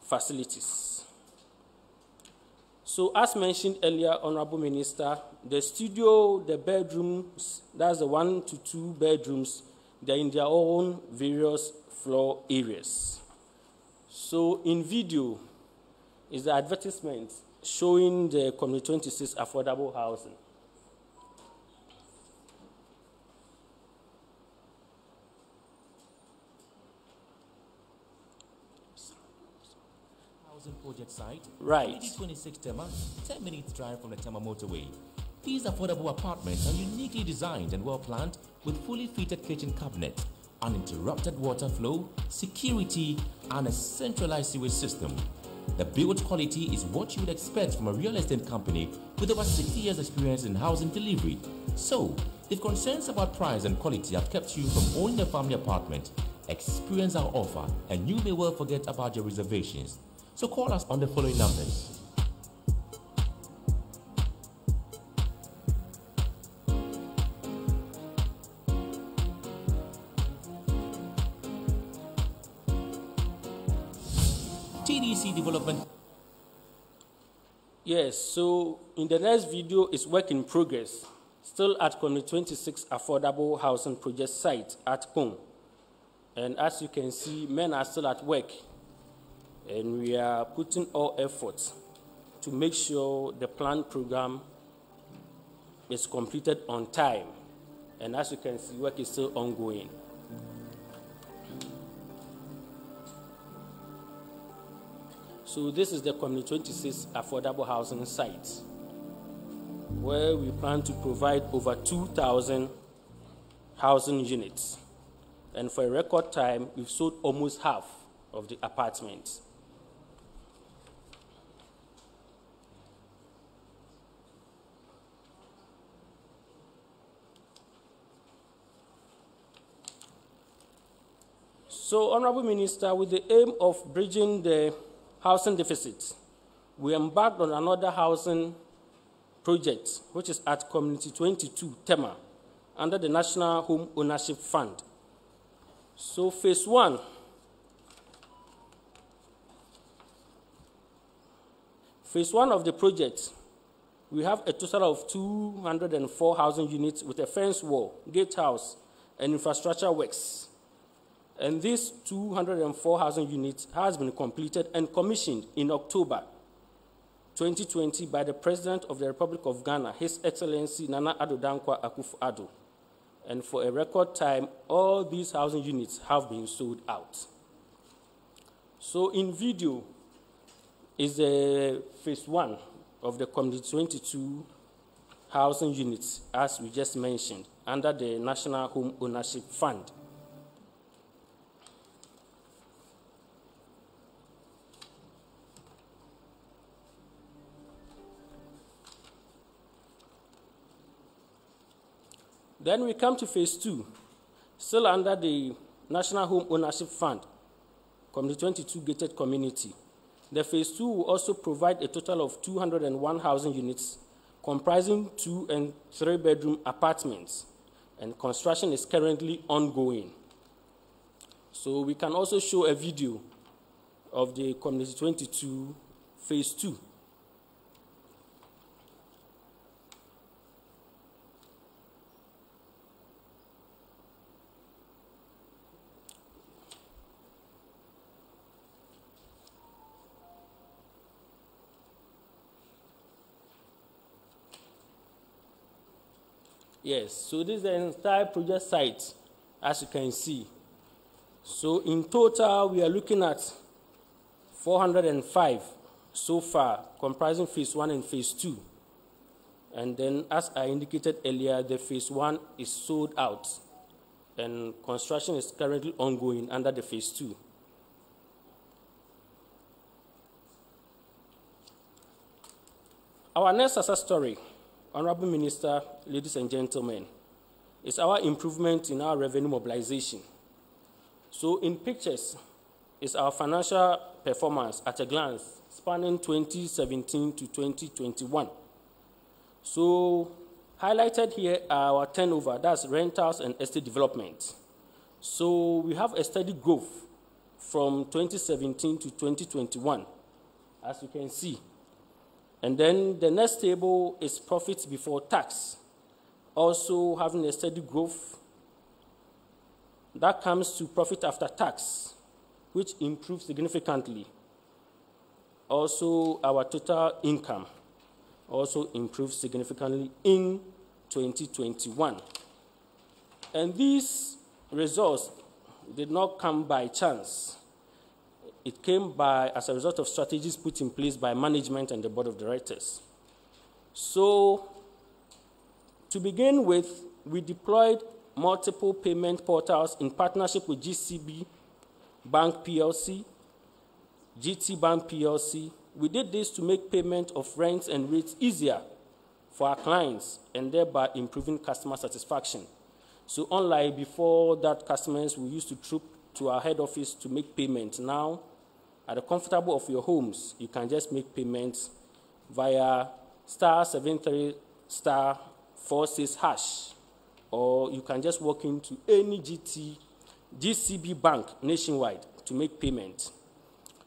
facilities. So as mentioned earlier, Honorable Minister, the studio, the bedrooms, that's the 1 to 2 bedrooms, they're in their own various floor areas. So in video is the advertisement showing the Community 26 affordable housing. Project site, right. Community 26 Tema, 10 minutes drive from the Tema motorway. These affordable apartments are uniquely designed and well planned with fully fitted kitchen cabinet, uninterrupted water flow, security, and a centralized sewage system. The build quality is what you would expect from a real estate company with over 60 years experience in housing delivery. So, if concerns about price and quality have kept you from owning a family apartment, experience our offer and you may well forget about your reservations. So call us on the following numbers. TDC Development. Yes, so in the next video is work in progress, still at Community 26 Affordable Housing Project site at Kong. And as you can see, men are still at work. And we are putting all efforts to make sure the planned program is completed on time. And as you can see, work is still ongoing. So this is the Community 26 affordable housing site, where we plan to provide over 2,000 housing units. And for a record time, we've sold almost half of the apartments. So, Honorable Minister, with the aim of bridging the housing deficit, we embarked on another housing project, which is at Community 22, Tema, under the National Home Ownership Fund. So, phase 1, of the project, we have a total of 204 housing units with a fence wall, gatehouse, and infrastructure works. And this 204 housing units has been completed and commissioned in October 2020 by the President of the Republic of Ghana, His Excellency Nana Addo Dankwa Akufo-Addo. And for a record time, all these housing units have been sold out. So in video is the phase 1 of the Community 22 housing units, as we just mentioned, under the National Home Ownership Fund. Then we come to phase 2, still under the National Home Ownership Fund, Community 22 gated community. The phase 2 will also provide a total of 201 housing units, comprising 2 and 3 bedroom apartments, and construction is currently ongoing. So we can also show a video of the Community 22 phase 2. Yes, so this is the entire project site, as you can see. So in total, we are looking at 405 so far, comprising phase 1 and phase 2. And then, as I indicated earlier, the phase 1 is sold out, and construction is currently ongoing under the phase 2. Our next success story, Honorable Minister, ladies and gentlemen, is our improvement in our revenue mobilization. So in pictures is our financial performance at a glance, spanning 2017 to 2021. So highlighted here are our turnover, that's rentals and estate development. So we have a steady growth from 2017 to 2021, as you can see. And then the next table is profits before tax, also having a steady growth. That comes to profit after tax, which improved significantly. Also, our total income also improved significantly in 2021. And these results did not come by chance. It came by as a result of strategies put in place by management and the board of directors. So, to begin with, we deployed multiple payment portals in partnership with GCB Bank PLC, GT Bank PLC. We did this to make payment of rents and rates easier for our clients and thereby improving customer satisfaction. So unlike before that customers who used to troop to our head office to make payments, now at the comfortable of your homes, you can just make payments via *73 *46#, or you can just walk into any GCB bank nationwide to make payments.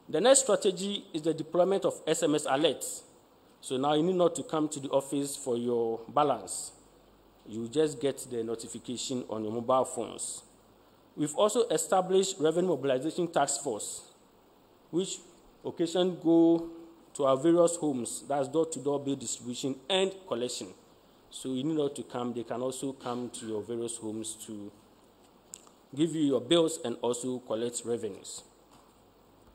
The next strategy is the deployment of SMS alerts. So now you need not to come to the office for your balance. You just get the notification on your mobile phones. We've also established Revenue Mobilization Task Force, which occasionally go to our various homes, that's door-to-door bill distribution and collection. So you need not to come, they can also come to your various homes to give you your bills and also collect revenues.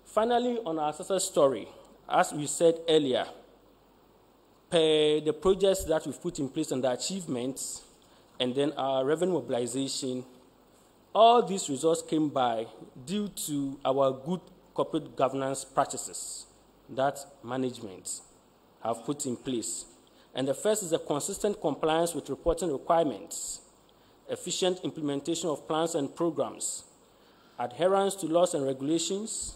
Finally, on our success story, as we said earlier, per the projects that we've put in place and the achievements, and then our revenue mobilization, all these results came by due to our good corporate governance practices that management have put in place. And the first is a consistent compliance with reporting requirements, efficient implementation of plans and programs, adherence to laws and regulations,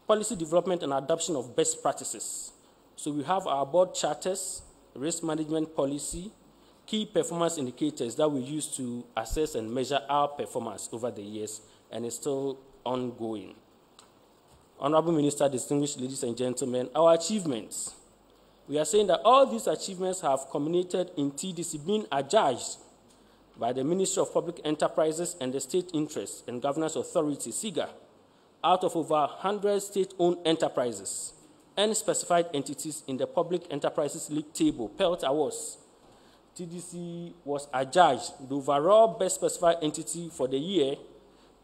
policy development and adoption of best practices. So we have our board charters, risk management policy, key performance indicators that we use to assess and measure our performance over the years, and it's still ongoing. Honorable Minister, distinguished ladies and gentlemen, our achievements. We are saying that all these achievements have culminated in TDC being adjudged by the Ministry of Public Enterprises and the State Interest and Governance Authority, SIGA, out of over 100 state-owned enterprises and specified entities in the Public Enterprises League Table, PELT Awards. TDC was adjudged the overall best specified entity for the year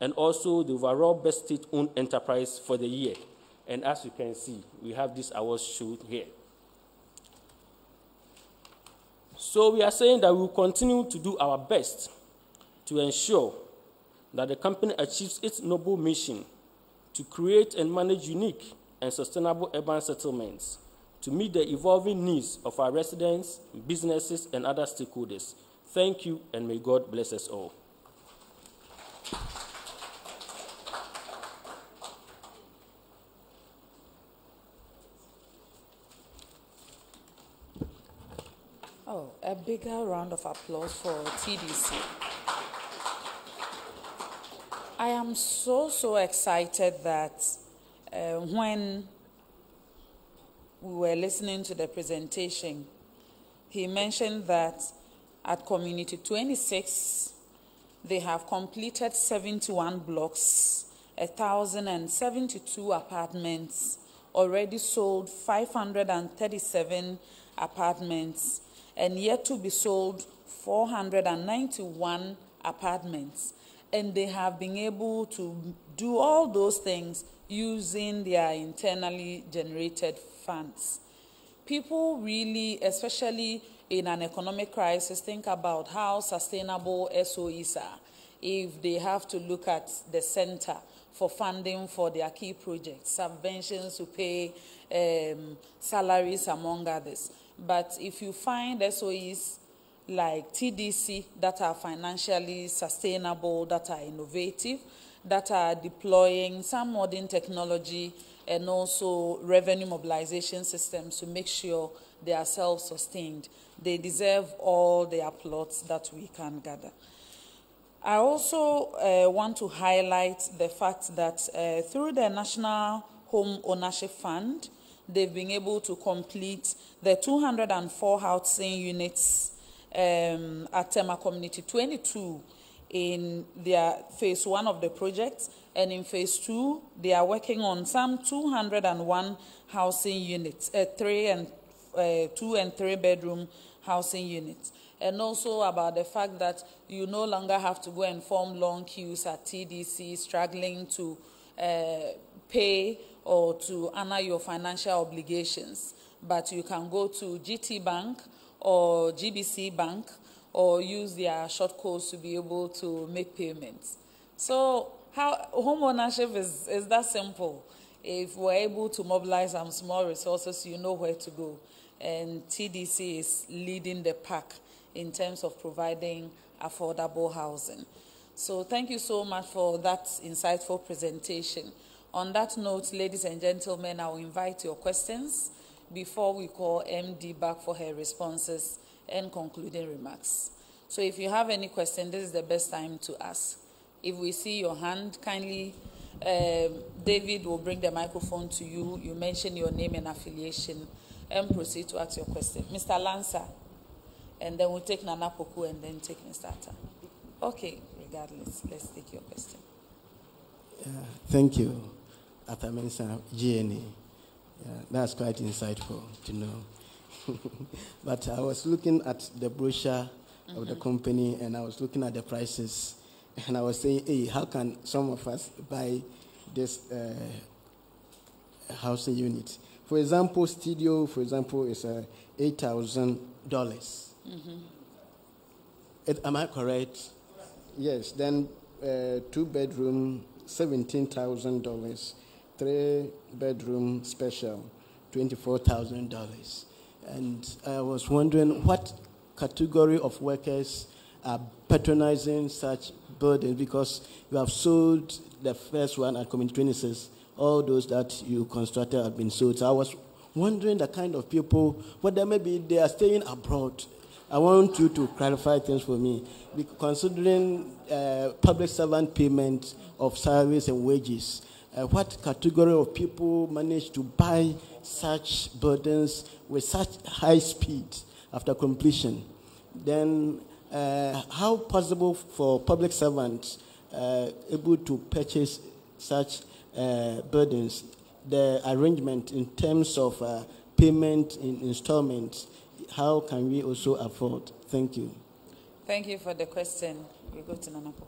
and also the overall best state-owned enterprise for the year. And as you can see, we have this awards shown here. So we are saying that we will continue to do our best to ensure that the company achieves its noble mission to create and manage unique and sustainable urban settlements to meet the evolving needs of our residents, businesses, and other stakeholders. Thank you, and may God bless us all. Oh, a bigger round of applause for TDC. I am so excited that when we were listening to the presentation, he mentioned that at Community 26, they have completed 71 blocks, 1,072 apartments, already sold 537 apartments, and yet to be sold 491 apartments. And they have been able to do all those things using their internally generated funds. People really, especially in an economic crisis, think about how sustainable SOEs are if they have to look at the center for funding for their key projects, subventions to pay salaries, among others. But if you find SOEs like TDC that are financially sustainable, that are innovative, that are deploying some modern technology and also revenue mobilization systems to make sure they are self-sustained, they deserve all the applause that we can gather. I also want to highlight the fact that through the National Home Ownership Fund, they've been able to complete the 204 housing units at Tema Community 22 in their phase 1 of the project, and in phase 2, they are working on some 201 housing units, 2 and 3 bedroom housing units. And also about the fact that you no longer have to go and form long queues at TDC, struggling to pay or to honor your financial obligations. But you can go to GT Bank or GBC Bank or use their short codes to be able to make payments. So home ownership is that simple. If we're able to mobilize some small resources, you know where to go. And TDC is leading the pack in terms of providing affordable housing. So thank you so much for that insightful presentation. On that note, ladies and gentlemen, I will invite your questions before we call MD back for her responses and concluding remarks. So if you have any question, this is the best time to ask. If we see your hand, kindly, David will bring the microphone to you. You mention your name and affiliation and proceed to ask your question. Mr. Lancer. And then we'll take Nana Poku and then take Mr. Atta. Okay, regardless, let's take your question. Thank you, Atta Mensa, GNA. That's quite insightful to know. But I was looking at the brochure of the company and I was looking at the prices and I was saying, hey, how can some of us buy this housing unit? For example, studio, is $8,000. Am I correct? Yes. Then 2-bedroom, $17,000. 3-bedroom special, $24,000. And I was wondering what category of workers are patronizing such buildings, because you have sold the first one at Community 26. All those that you constructed have been sold. So I was wondering the kind of people, whether maybe they are staying abroad. I want you to clarify things for me. Considering public servant payment of salaries and wages, what category of people manage to buy such buildings with such high speed after completion? Then how possible for public servants able to purchase such buildings? The arrangement in terms of payment in installments, how can we also afford? Thank you. Thank you for the question. We go to Nana Poku.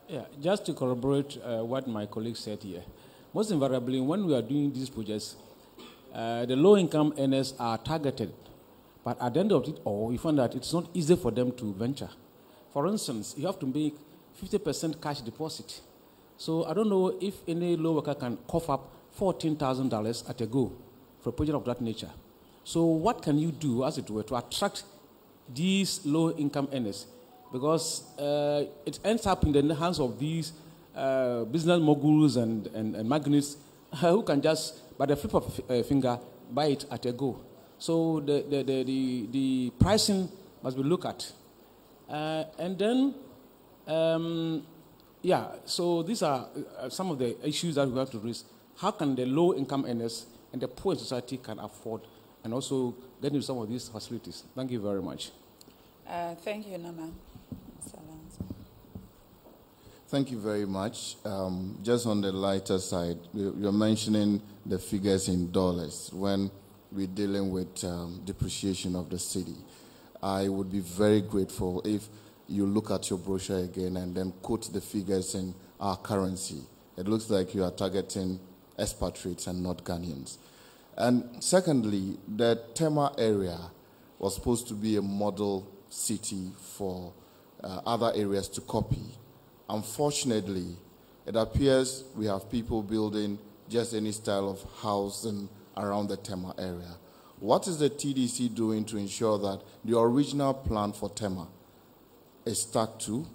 Yeah, just to corroborate what my colleague said here. Most invariably, when we are doing these projects, the low-income earners are targeted. But at the end of it all, we find that it's not easy for them to venture. For instance, you have to make 50% cash deposit. So I don't know if any low worker can cough up $14,000 at a go for a project of that nature. So what can you do, as it were, to attract these low-income earners? Because it ends up in the hands of these business moguls and magnates who can just, by the flip of a finger, buy it at a go. So the pricing must be looked at. And then, so these are some of the issues that we have to raise. How can the low-income earners and the poor in society can afford and also get into some of these facilities? Thank you very much. Thank you, Nana. Thank you very much. Just on the lighter side, you're mentioning the figures in dollars when we're dealing with depreciation of the city. I would be very grateful if you look at your brochure again and then quote the figures in our currency. It looks like you are targeting expatriates and not Ghanaians. And secondly, the Tema area was supposed to be a model city for other areas to copy. Unfortunately, it appears we have people building just any style of house around the Tema area. What is the TDC doing to ensure that the original plan for Tema is stuck to?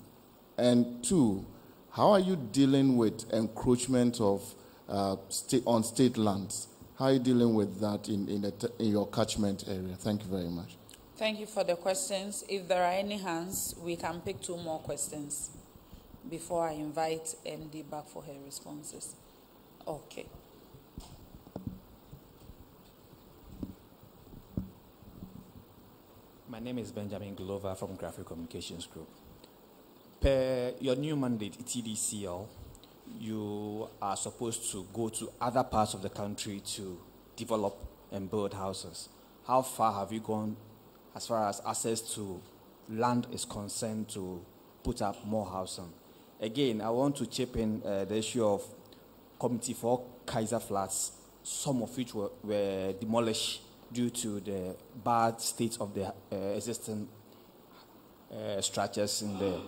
And two, how are you dealing with encroachment of on state lands? How are you dealing with that in your catchment area? Thank you very much. Thank you for the questions. If there are any hands, we can pick 2 more questions. before I invite MD back for her responses. Okay. My name is Benjamin Glover from Graphic Communications Group. Per your new mandate, TDCL, you are supposed to go to other parts of the country to develop and build houses. How far have you gone as far as access to land is concerned to put up more housing? Again, I want to chip in the issue of Committee for Kaiser Flats, some of which were demolished due to the bad state of the existing structures in there.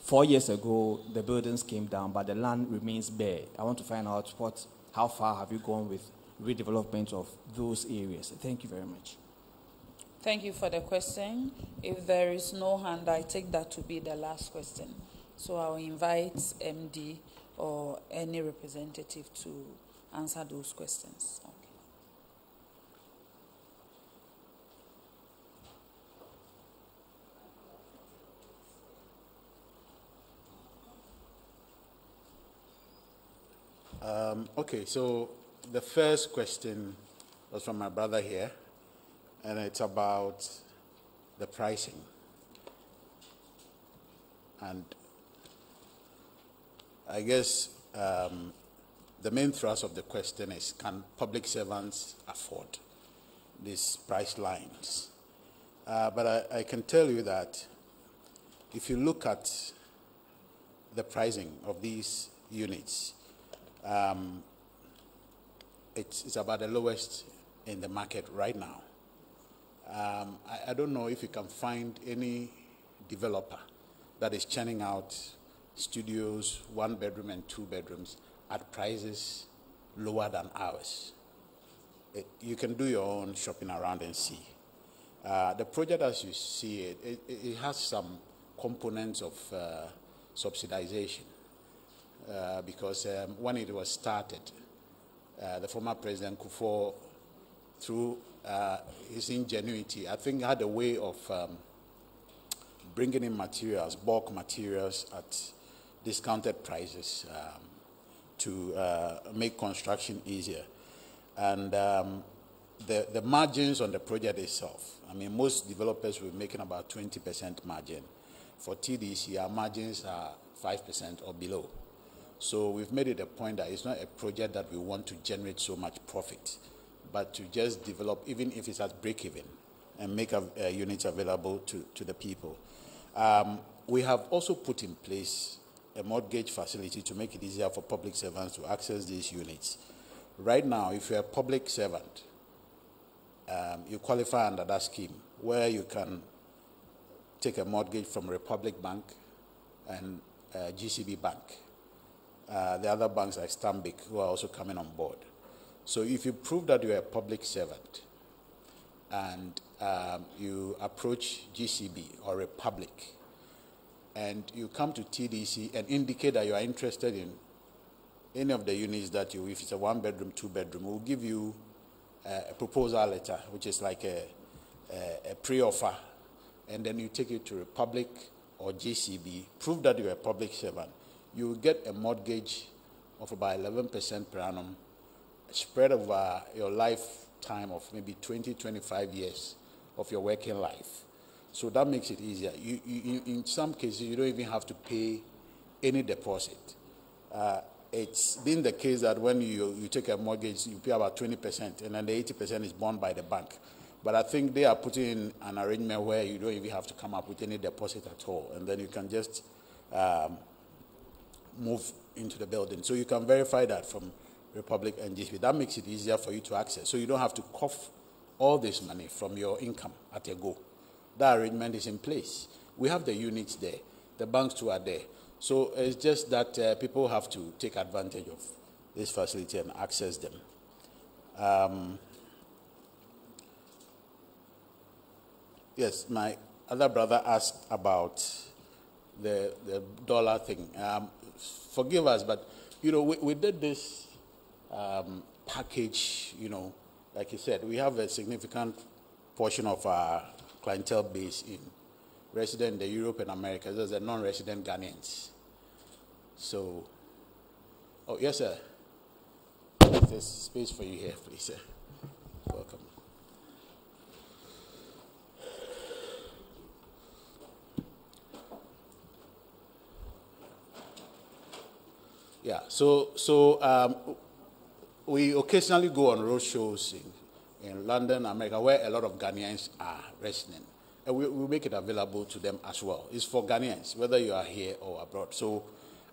4 years ago, the buildings came down, but the land remains bare. I want to find out how far have you gone with redevelopment of those areas? Thank you very much. Thank you for the question. If there is no hand, I take that to be the last question. So I'll invite MD or any representative to answer those questions. Okay, so the first question was from my brother here, and it's about the pricing. And I guess the main thrust of the question is, can public servants afford these price lines? But I can tell you that if you look at the pricing of these units, it's about the lowest in the market right now. I don't know if you can find any developer that is churning out studios, 1 bedroom and 2 bedrooms at prices lower than ours. You can do your own shopping around and see. The project, as you see it has some components of subsidization. Because when it was started, the former President Kufuor, through his ingenuity, I think had a way of bringing in materials, bulk materials at discounted prices to make construction easier. And the margins on the project itself, I mean, most developers were making about 20% margin. For TDC, our margins are 5% or below. So we've made it a point that it's not a project that we want to generate so much profit, but to just develop, even if it's at break-even, and make units available to the people. We have also put in place a mortgage facility to make it easier for public servants to access these units. Right now, if you're a public servant, you qualify under that scheme, where you can take a mortgage from Republic Bank and GCB Bank. The other banks like Stanbic, who are also coming on board. So if you prove that you're a public servant and you approach GCB or Republic and you come to TDC and indicate that you are interested in any of the units that you, if it's a 1 bedroom, 2 bedroom, we'll give you a proposal letter, which is like a pre-offer, and then you take it to Republic or GCB, prove that you're a public servant. You will get a mortgage of about 11% per annum, spread over your lifetime of maybe 20, 25 years of your working life. So that makes it easier. You, in some cases, you don't even have to pay any deposit. It's been the case that when you take a mortgage, you pay about 20%, and then the 80% is borne by the bank. But I think they are putting in an arrangement where you don't even have to come up with any deposit at all, and then you can just move into the building. So you can verify that from Republic and GCB. That makes it easier for you to access. So you don't have to cough all this money from your income at a go. That arrangement is in place. We have the units there. The banks too are there. So it's just that people have to take advantage of this facility and access them. Yes, my other brother asked about the dollar thing. Forgive us, but we did this package. Like you said, we have a significant portion of our clientele base in resident in Europe and America. Those are non-resident Ghanaians, So, oh, yes, sir. There's space for you here, please, sir. Welcome. Yeah, we occasionally go on road shows in London, America, where a lot of Ghanaians are residing. And we make it available to them as well. It's for Ghanaians, whether you are here or abroad. So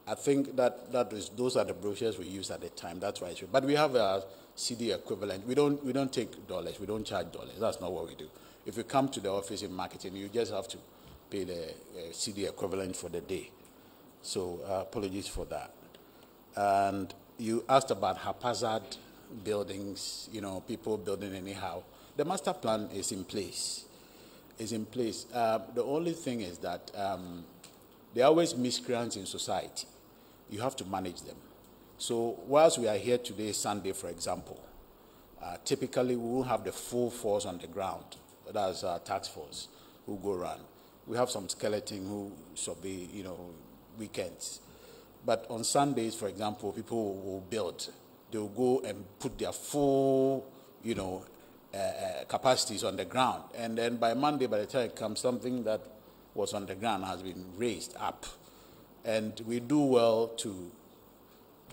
I think those are the brochures we use at the time. That's why. But we have a CD equivalent. We don't take dollars. We don't charge dollars. That's not what we do. If you come to the office in marketing, you just have to pay the CD equivalent for the day. So apologies for that. And you asked about haphazard buildings, people building anyhow. The master plan is in place. The only thing is that there are always miscreants in society. You have to manage them. So whilst we are here today, Sunday, for example, typically we won't have the full force on the ground. That's our task force who go around. We have some skeleton who survey, weekends. But on Sundays, for example, people will build. They will go and put their full, capacities on the ground. And then by Monday, by the time it comes, something that was on the ground has been raised up. And we do well to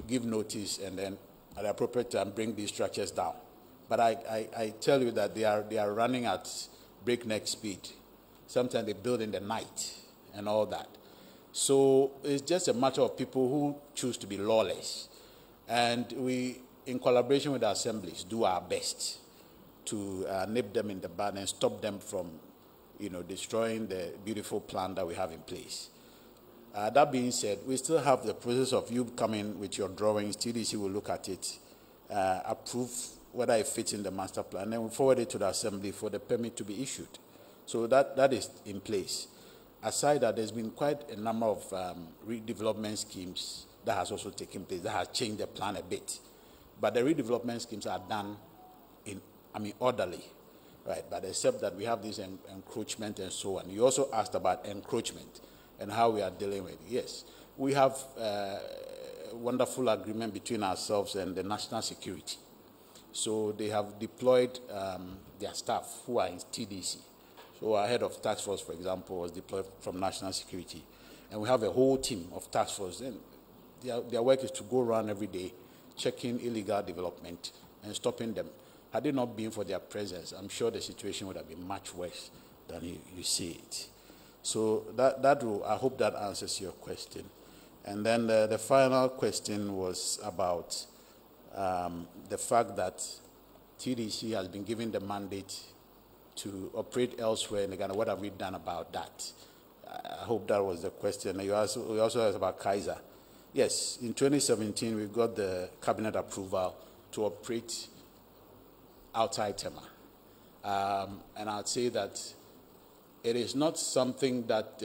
give notice and then at the appropriate time bring these structures down. But I tell you that they are running at breakneck speed. Sometimes they build in the night and all that. So it's just a matter of people who choose to be lawless. And we, in collaboration with the assemblies, do our best to nip them in the bud and stop them from, destroying the beautiful plan that we have in place. That being said, we still have the process of you coming with your drawings. TDC will look at it, approve whether it fits in the master plan, then we forward it to the assembly for the permit to be issued. So that is in place. Aside that, there's been quite a number of redevelopment schemes that has also taken place, that has changed the plan a bit. But the redevelopment schemes are done orderly, right? But except that we have this encroachment and so on. You also asked about encroachment and how we are dealing with it. Yes, we have a wonderful agreement between ourselves and the national security. So they have deployed their staff who are in TDC. So our head of task force, for example, was deployed from national security. And we have a whole team of task force. And their work is to go around every day, checking illegal development and stopping them. Had it not been for their presence, I'm sure the situation would have been much worse than you see it. So I hope that answers your question. And then the final question was about the fact that TDC has been given the mandate to operate elsewhere in Ghana. What have we done about that? I hope that was the question. We also asked about Kaiser. Yes, in 2017, we got the cabinet approval to operate outside Tema. And I'd say that it is not something that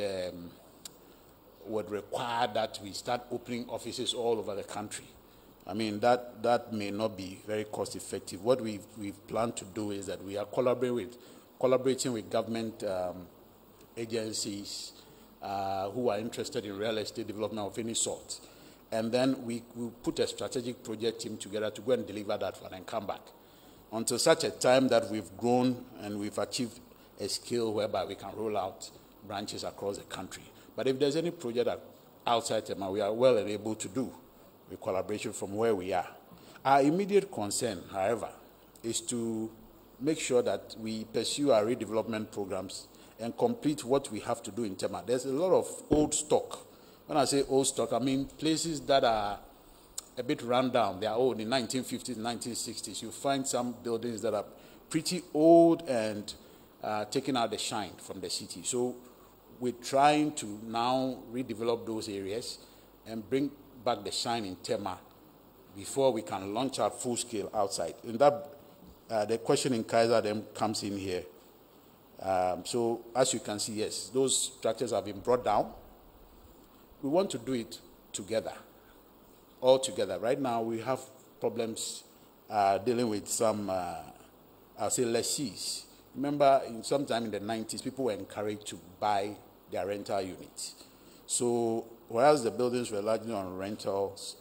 would require that we start opening offices all over the country. I mean, that may not be very cost effective. What we've planned to do is that we are collaborating with government agencies who are interested in real estate development of any sort. And then we put a strategic project team together to go and deliver that one and come back. Until such a time that we've grown and we've achieved a scale whereby we can roll out branches across the country. But if there's any project outside Tema, we are well and able to do with collaboration from where we are. Our immediate concern, however, is to make sure that we pursue our redevelopment programs and complete what we have to do in Tema. There's a lot of old stock. When I say old stock, I mean places that are a bit run down. They are old in 1950s, 1960s. You find some buildings that are pretty old and taking out the shine from the city. So we're trying to now redevelop those areas and bring back the shine in Tema before we can launch our full scale outside. And that the question in Kaiser then comes in here. So as you can see, yes, those structures have been brought down. We want to do it together, all together. Right now we have problems dealing with some, I'll say, lessees. Remember, sometime in the 90s, people were encouraged to buy their rental units. So whereas the buildings were largely on rentals,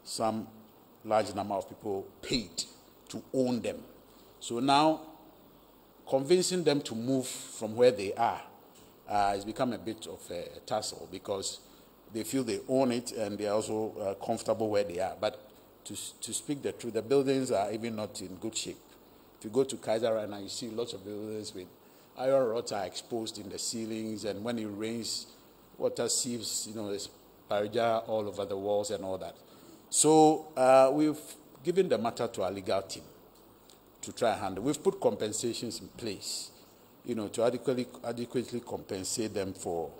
some large number of people paid to own them. So now, convincing them to move from where they are has become a bit of a tussle because they feel they own it and they are also comfortable where they are. But to speak the truth, the buildings are even not in good shape. If you go to Kaiser right now, you see lots of buildings with iron rods are exposed in the ceilings, and when it rains, water seeps, there's parija all over the walls and all that. So we've given the matter to our legal team to try and handle. We've put compensations in place, to adequately compensate them for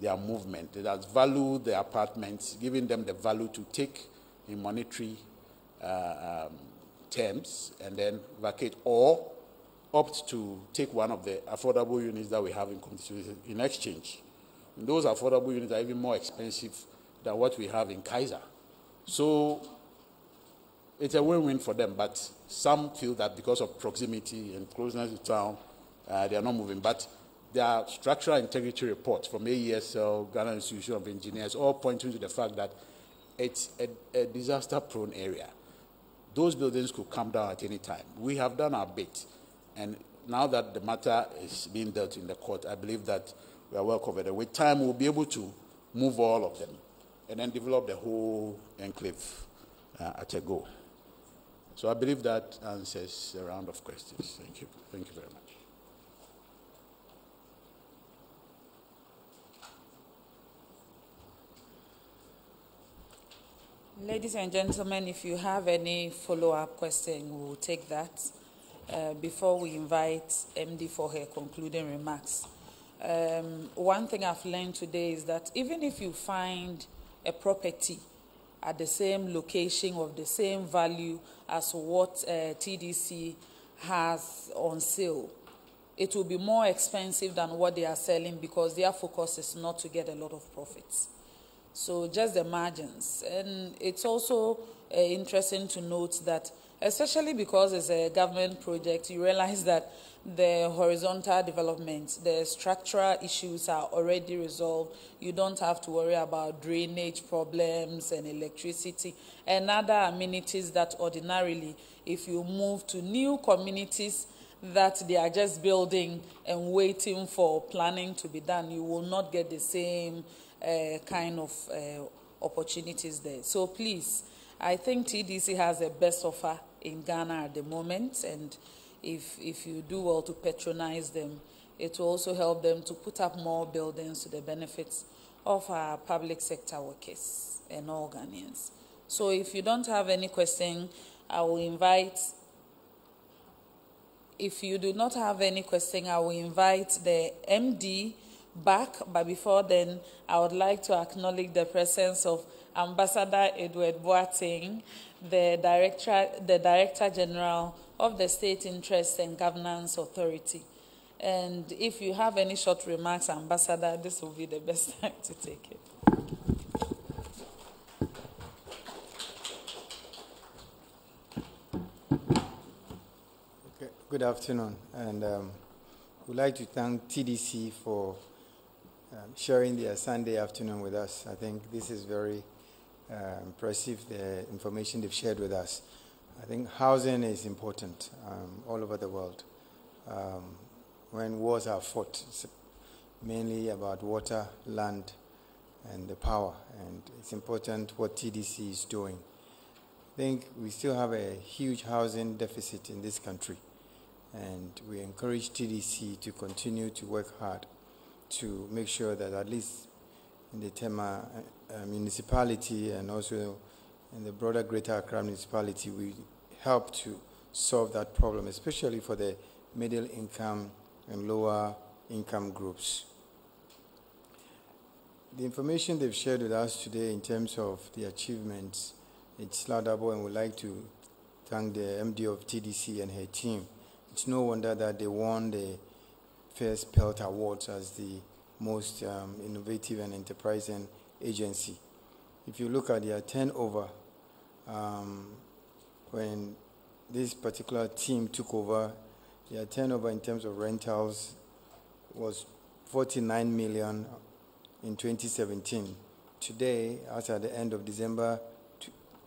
their movement. It has valued the apartments, giving them the value to take in monetary terms and then vacate, or opt to take one of the affordable units that we have in exchange. And those affordable units are even more expensive than what we have in Kaiser. So it's a win-win for them, but some feel that because of proximity and closeness to town, they are not moving. But there are structural integrity reports from AESL, Ghana Institution of Engineers, all pointing to the fact that it's a disaster-prone area. Those buildings could come down at any time. We have done our bit, and now that the matter is being dealt in the court, I believe that we are well covered. And with time, we'll be able to move all of them and then develop the whole enclave at a go. So I believe that answers a round of questions. Thank you. Thank you very much. Ladies and gentlemen, if you have any follow-up question, we'll take that before we invite MD for her concluding remarks. One thing I've learned today is that even if you find a property at the same location of the same value as what TDC has on sale, it will be more expensive than what they are selling because their focus is not to get a lot of profits. So just the margins. And it's also interesting to note that, especially because it's a government project, you realize that the horizontal development, the structural issues are already resolved. You don't have to worry about drainage problems and electricity and other amenities that ordinarily, if you move to new communities that they are just building and waiting for planning to be done, you will not get the same kind of opportunities there. So please, I think TDC has the best offer in Ghana at the moment, and if you do well to patronize them, it will also help them to put up more buildings to the benefits of our public sector workers and all Ghanaians. So if you don't have any question, I will invite, if you do not have any question, I will invite the MD back, but before then, I would like to acknowledge the presence of Ambassador Edward Boateng, the Director General of the State Interest and Governance Authority. And if you have any short remarks, Ambassador, this will be the best time to take it. Okay. Good afternoon, and we'd like to thank TDC for sharing their Sunday afternoon with us. I think this is very impressive, the information they've shared with us. I think housing is important all over the world. When wars are fought, it's mainly about water, land, and the power. And it's important what TDC is doing. I think we still have a huge housing deficit in this country. And we encourage TDC to continue to work hard to make sure that at least in the Tema municipality and also in the broader Greater Accra municipality, we help to solve that problem, especially for the middle income and lower income groups. The information they've shared with us today in terms of the achievements, it's laudable, and we'd like to thank the MD of TDC and her team. It's no wonder that they won the First Pelt Awards as the most innovative and enterprising agency. If you look at their turnover, when this particular team took over, their turnover in terms of rentals was 49 million in 2017, today, as at the end of December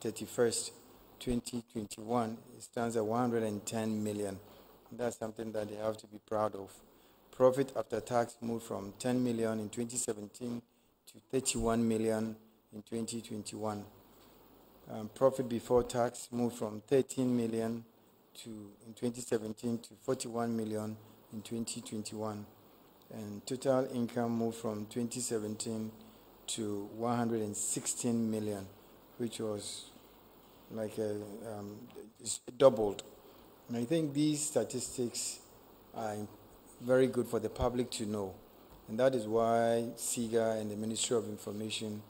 31st, 2021, it stands at 110 million. That's something that they have to be proud of. Profit after tax moved from 10 million in 2017 to 31 million in 2021. Profit before tax moved from 13 million in 2017 to 41 million in 2021. And total income moved from 2017 to 116 million, which was like it's doubled. And I think these statistics are very good for the public to know. And that is why SIGA and the Ministry of Information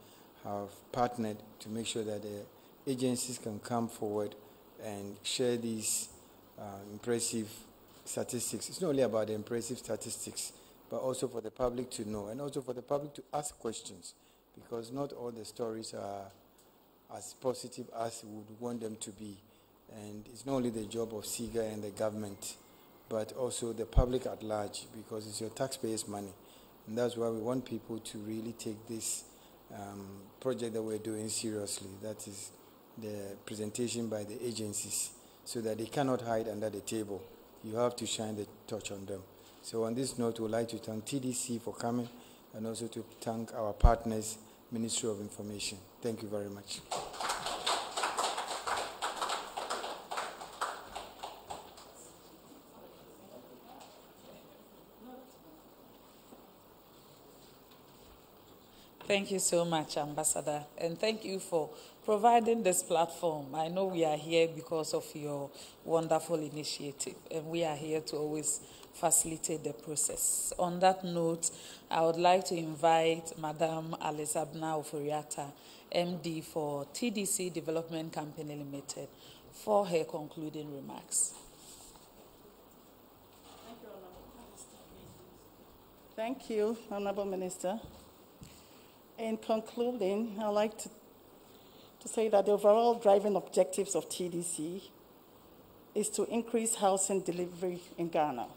have partnered to make sure that the agencies can come forward and share these impressive statistics. It's not only about the impressive statistics, but also for the public to know, and also for the public to ask questions, because not all the stories are as positive as we would want them to be. And it's not only the job of SIGA and the government, but also the public at large, because it's your taxpayers' money. And that's why we want people to really take this project that we're doing seriously. That is the presentation by the agencies, so that they cannot hide under the table. You have to shine the torch on them. So on this note, we'd like to thank TDC for coming, and also to thank our partners, Ministry of Information. Thank you very much. Thank you so much, Ambassador, and thank you for providing this platform. I know we are here because of your wonderful initiative, and we are here to always facilitate the process. On that note, I would like to invite Madam Alisabna Oforiata, MD for TDC Development Company Limited, for her concluding remarks. Thank you, Honorable Minister. In concluding, I'd like to say that the overall driving objectives of TDC is to increase housing delivery in Ghana,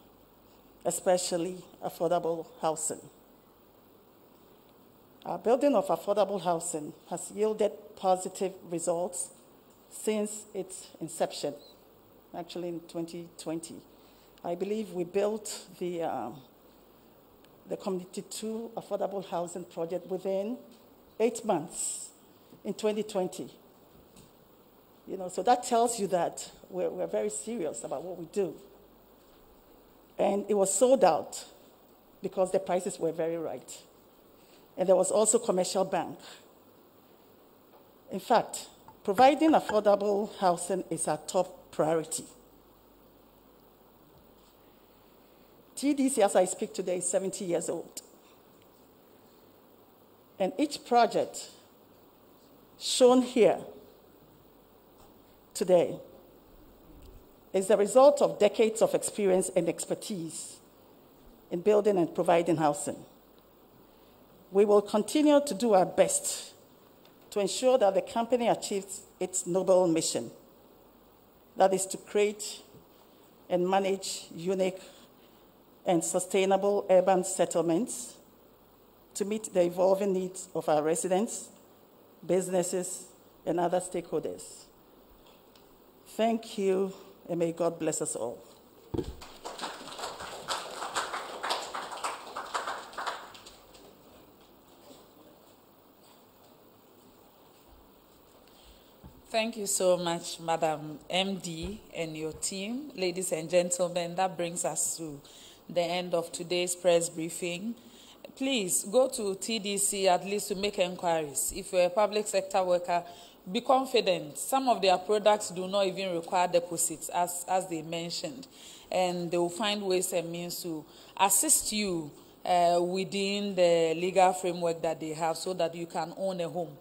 especially affordable housing. Our building of affordable housing has yielded positive results since its inception, actually in 2020. I believe we built the Community 2 affordable housing project within 8 months in 2020. So that tells you that we're very serious about what we do. And it was sold out because the prices were very right. And there was also commercial bank. In fact, providing affordable housing is our top priority. TDC, as I speak today, is 70 years old. And each project shown here today is the result of decades of experience and expertise in building and providing housing. We will continue to do our best to ensure that the company achieves its noble mission, that is to create and manage unique and sustainable urban settlements to meet the evolving needs of our residents, businesses, and other stakeholders. Thank you, and may God bless us all. Thank you so much, Madam MD and your team. Ladies and gentlemen, that brings us to the end of today's press briefing. Please go to TDC at least to make inquiries. If you're a public sector worker, be confident. Some of their products do not even require deposits, as they mentioned. And they will find ways and means to assist you within the legal framework that they have so that you can own a home.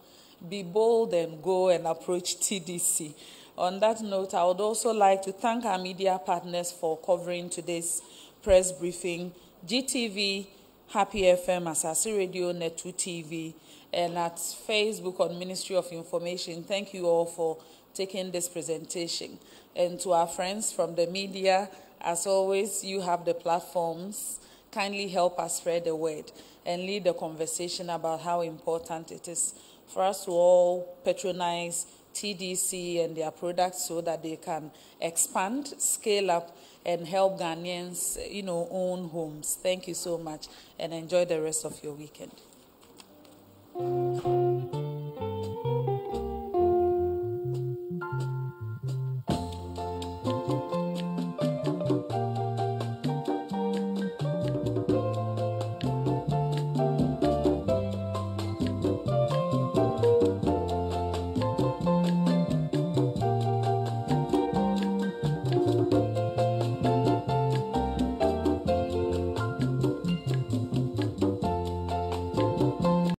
Be bold and go and approach TDC. On that note, I would also like to thank our media partners for covering today's press briefing: GTV, Happy FM, Asasi Radio, Netu TV, and at Facebook on Ministry of Information. Thank you all for taking this presentation. And to our friends from the media, as always, you have the platforms. kindly help us spread the word and lead the conversation about how important it is for us to all patronize TDC and their products so that they can expand, scale up, and help Ghanaians, own homes. Thank you so much, and enjoy the rest of your weekend.